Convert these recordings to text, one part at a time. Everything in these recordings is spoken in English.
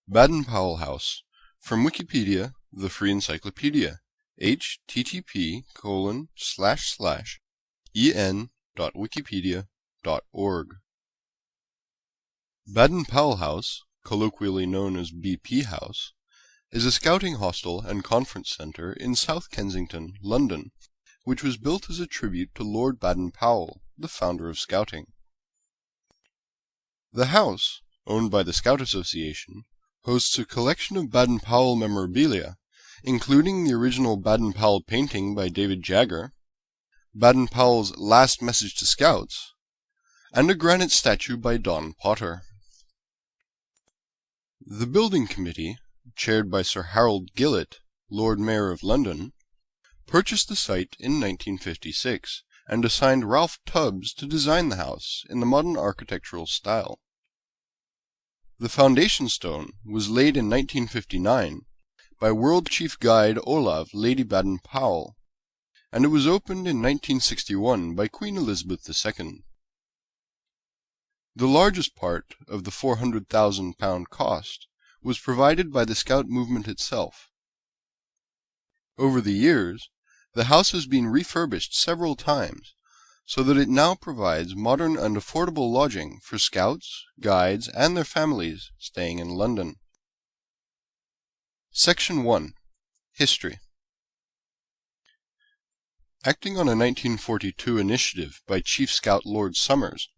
Baden-Powell House. From Wikipedia, the free encyclopedia. http://en.wikipedia.org. Baden-Powell House, colloquially known as BP House, is a scouting hostel and conference centre in South Kensington, London, which was built as a tribute to Lord Baden-Powell, the founder of Scouting. The house, owned by the Scout Association, hosts a collection of Baden-Powell memorabilia, including the original Baden-Powell painting by David Jagger, Baden-Powell's Last Message to Scouts, and a granite statue by Don Potter. The building committee, chaired by Sir Harold Gillett, Lord Mayor of London, purchased the site in 1956 and assigned Ralph Tubbs to design the house in the modern architectural style. The foundation stone was laid in 1959 by World Chief Guide Olav Lady Baden-Powell, and it was opened in 1961 by Queen Elizabeth II. The largest part of the £400,000 cost was provided by the Scout movement itself. Over the years, the house has been refurbished several times, so that it now provides modern and affordable lodging for Scouts, guides, and their families staying in London. Section 1. History. Acting on a 1942 initiative by Chief Scout Lord Somers,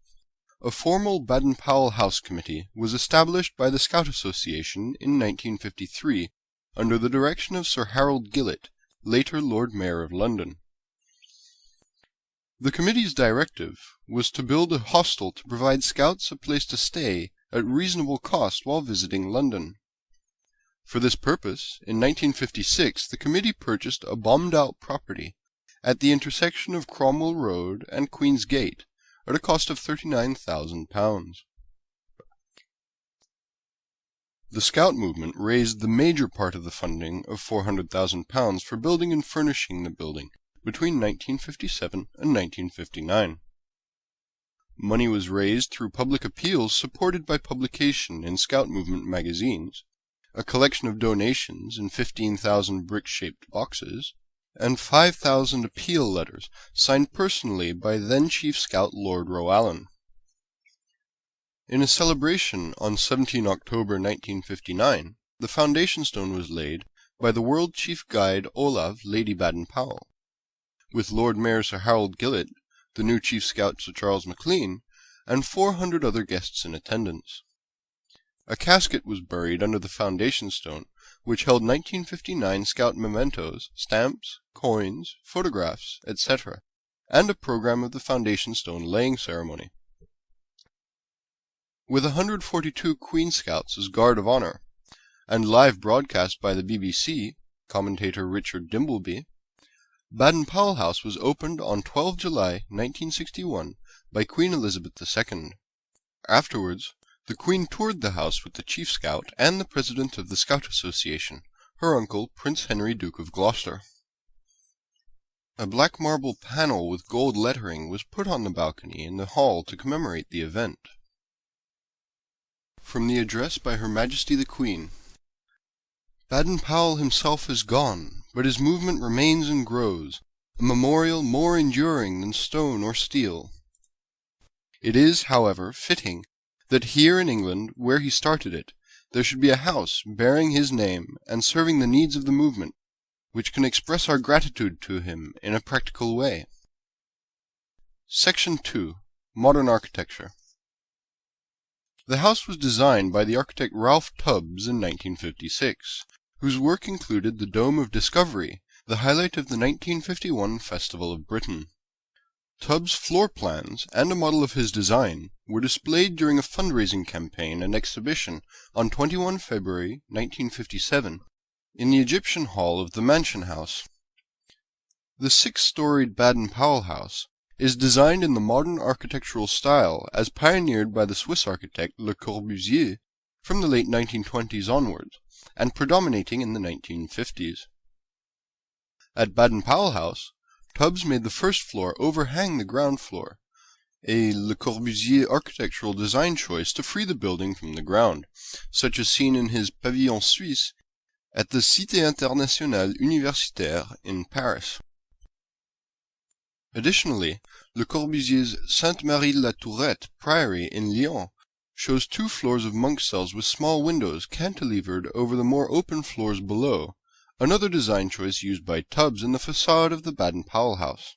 a formal Baden-Powell House Committee was established by the Scout Association in 1953 under the direction of Sir Harold Gillett, later Lord Mayor of London. The committee's directive was to build a hostel to provide Scouts a place to stay at reasonable cost while visiting London. For this purpose, in 1956 the committee purchased a bombed-out property at the intersection of Cromwell Road and Queen's Gate at a cost of £39,000. The Scout movement raised the major part of the funding of £400,000 for building and furnishing the building between 1957 and 1959. Money was raised through public appeals supported by publication in Scout movement magazines, a collection of donations in 15,000 brick-shaped boxes, and 5,000 appeal letters signed personally by then-Chief Scout Lord Roallan. In a celebration on 17 October 1959, the foundation stone was laid by the World Chief Guide Olav Lady Baden-Powell, with Lord Mayor Sir Harold Gillett, the new Chief Scout Sir Charles Maclean, and 400 other guests in attendance. A casket was buried under the foundation stone, which held 1959 Scout mementos, stamps, coins, photographs, etc., and a program of the foundation stone laying ceremony. With 142 Queen Scouts as Guard of Honour, and live broadcast by the BBC, commentator Richard Dimbleby, Baden-Powell House was opened on 12 July 1961 by Queen Elizabeth II. Afterwards, the Queen toured the house with the Chief Scout and the President of the Scout Association, her uncle Prince Henry, Duke of Gloucester. A black marble panel with gold lettering was put on the balcony in the hall to commemorate the event. From the address by Her Majesty the Queen. Baden-Powell himself is gone, but his movement remains and grows, a memorial more enduring than stone or steel. It is, however, fitting that here in England, where he started it, there should be a house bearing his name and serving the needs of the movement, which can express our gratitude to him in a practical way. Section 2. Modern Architecture. The house was designed by the architect Ralph Tubbs in 1956, whose work included the Dome of Discovery, the highlight of the 1951 Festival of Britain. Tubbs' floor plans and a model of his design were displayed during a fundraising campaign and exhibition on 21 February 1957 in the Egyptian Hall of the Mansion House. The six-storied Baden-Powell House is designed in the modern architectural style as pioneered by the Swiss architect Le Corbusier from the late 1920s onwards, and predominating in the 1950s. At Baden-Powell House, Tubbs made the first floor overhang the ground floor, a Le Corbusier architectural design choice to free the building from the ground, such as seen in his Pavillon Suisse at the Cité Internationale Universitaire in Paris. Additionally, Le Corbusier's Sainte-Marie-la-Tourette Priory in Lyon shows 2 floors of monk cells with small windows cantilevered over the more open floors below, another design choice used by Tubbs in the facade of the Baden-Powell House.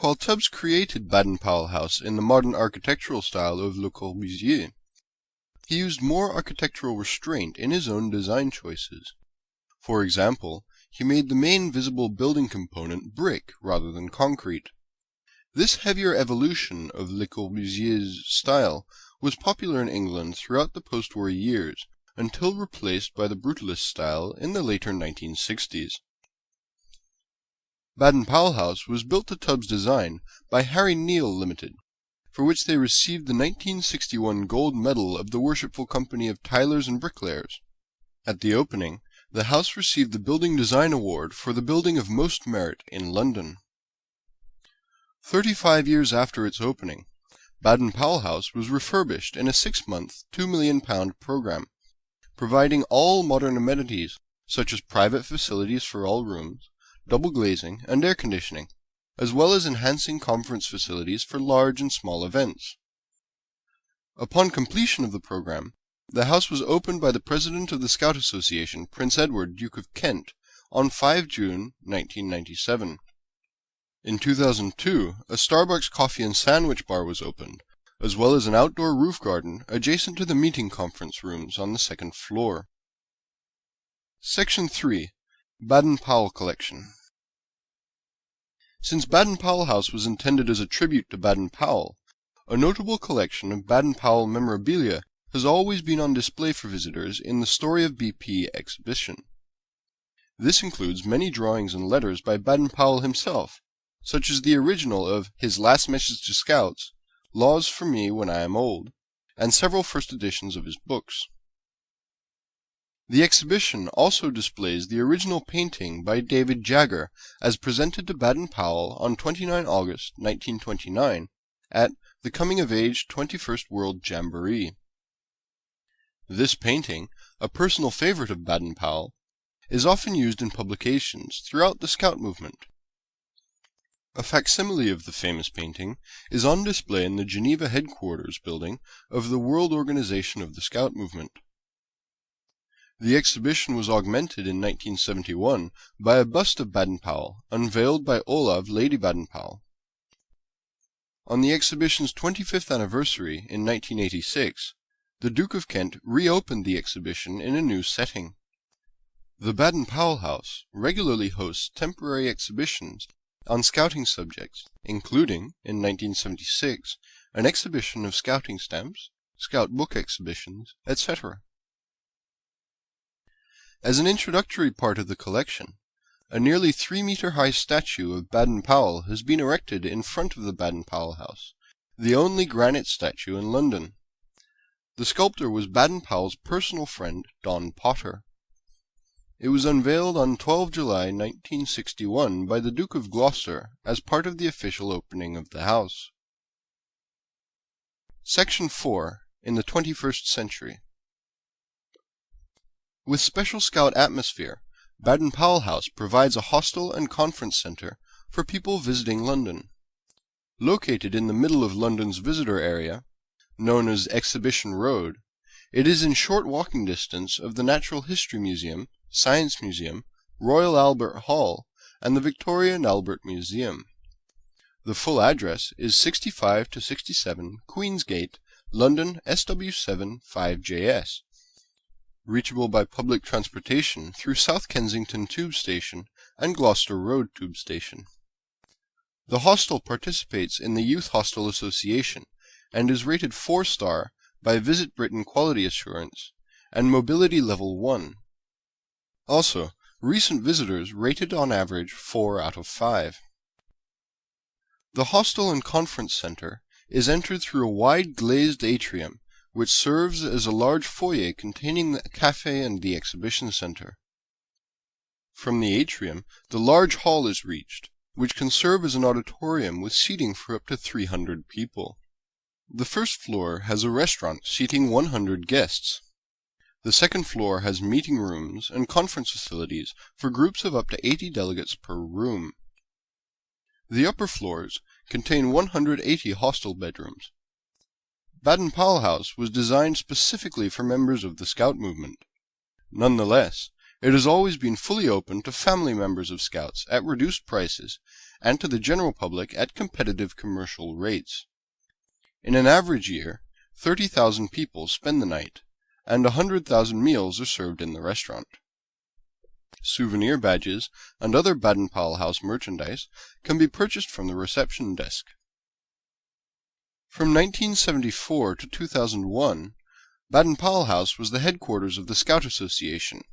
While Tubbs created Baden-Powell House in the modern architectural style of Le Corbusier, he used more architectural restraint in his own design choices. For example, he made the main visible building component brick rather than concrete. This heavier evolution of Le Corbusier's style was popular in England throughout the post-war years, until replaced by the brutalist style in the later 1960s. Baden-Powell House was built to Tubbs' design by Harry Neal Limited, for which they received the 1961 Gold Medal of the Worshipful Company of Tilers and Bricklayers. At the opening, the house received the Building Design Award for the building of most merit in London. 35 years after its opening, Baden-Powell House was refurbished in a 6-month, £2 million program, providing all modern amenities such as private facilities for all rooms, double glazing, and air conditioning, as well as enhancing conference facilities for large and small events. Upon completion of the program, the house was opened by the President of the Scout Association, Prince Edward, Duke of Kent, on 5 June 1997. In 2002, a Starbucks coffee and sandwich bar was opened, as well as an outdoor roof garden adjacent to the meeting conference rooms on the 2nd floor. Section 3. Baden-Powell Collection. Since Baden-Powell House was intended as a tribute to Baden-Powell, a notable collection of Baden-Powell memorabilia has always been on display for visitors in the Story of BP exhibition. This includes many drawings and letters by Baden-Powell himself, such as the original of His Last Message to Scouts, Laws for Me When I Am Old, and several first editions of his books. The exhibition also displays the original painting by David Jagger as presented to Baden-Powell on 29 August 1929 at the Coming of Age 21st World Jamboree. This painting, a personal favorite of Baden-Powell, is often used in publications throughout the Scout movement. A facsimile of the famous painting is on display in the Geneva headquarters building of the World Organization of the Scout Movement. The exhibition was augmented in 1971 by a bust of Baden-Powell, unveiled by Olav Lady Baden-Powell. On the exhibition's 25th anniversary in 1986, the Duke of Kent reopened the exhibition in a new setting. The Baden-Powell House regularly hosts temporary exhibitions on scouting subjects, including, in 1976, an exhibition of scouting stamps, scout book exhibitions, etc. As an introductory part of the collection, a nearly 3-meter-high statue of Baden-Powell has been erected in front of the Baden-Powell House, the only granite statue in London. The sculptor was Baden-Powell's personal friend, Don Potter. It was unveiled on 12 July 1961 by the Duke of Gloucester as part of the official opening of the house. Section 4. In the 21st Century. With special Scout atmosphere, Baden-Powell House provides a hostel and conference centre for people visiting London. Located in the middle of London's visitor area, known as Exhibition Road, it is in short walking distance of the Natural History Museum, Science Museum, Royal Albert Hall, and the Victoria and Albert Museum. The full address is 65 to 67 Queensgate, London SW7 5JS. Reachable by public transportation through South Kensington Tube Station and Gloucester Road Tube Station. The hostel participates in the Youth Hostel Association and is rated 4-star by Visit Britain Quality Assurance and Mobility Level 1. Also, recent visitors rated on average 4 out of 5. The hostel and conference center is entered through a wide glazed atrium which serves as a large foyer containing the cafe and the exhibition center. From the atrium, the large hall is reached, which can serve as an auditorium with seating for up to 300 people. The first floor has a restaurant seating 100 guests. The second floor has meeting rooms and conference facilities for groups of up to 80 delegates per room. The upper floors contain 180 hostel bedrooms. Baden-Powell House was designed specifically for members of the Scout movement. Nonetheless, it has always been fully open to family members of Scouts at reduced prices and to the general public at competitive commercial rates. In an average year, 30,000 people spend the night, and 100,000 meals are served in the restaurant. Souvenir badges and other Baden-Powell House merchandise can be purchased from the reception desk. From 1974 to 2001, Baden-Powell House was the headquarters of the Scout Association,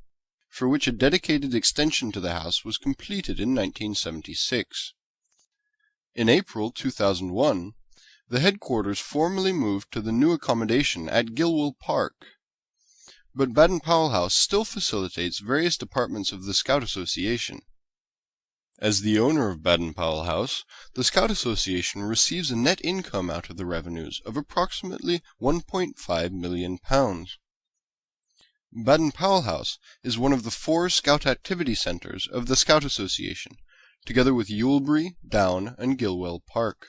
for which a dedicated extension to the house was completed in 1976. In April 2001, the headquarters formally moved to the new accommodation at Gilwell Park. But Baden-Powell House still facilitates various departments of the Scout Association. As the owner of Baden-Powell House, the Scout Association receives a net income out of the revenues of approximately £1.5 million. Baden-Powell House is one of the 4 Scout activity centres of the Scout Association, together with Yulebury, Down, and Gilwell Park.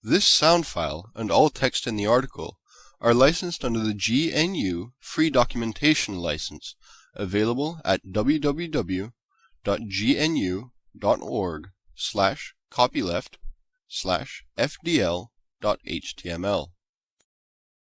This sound file and all text in the article are licensed under the GNU Free Documentation License, available at www.gnu.org/copyleft/fdl.html.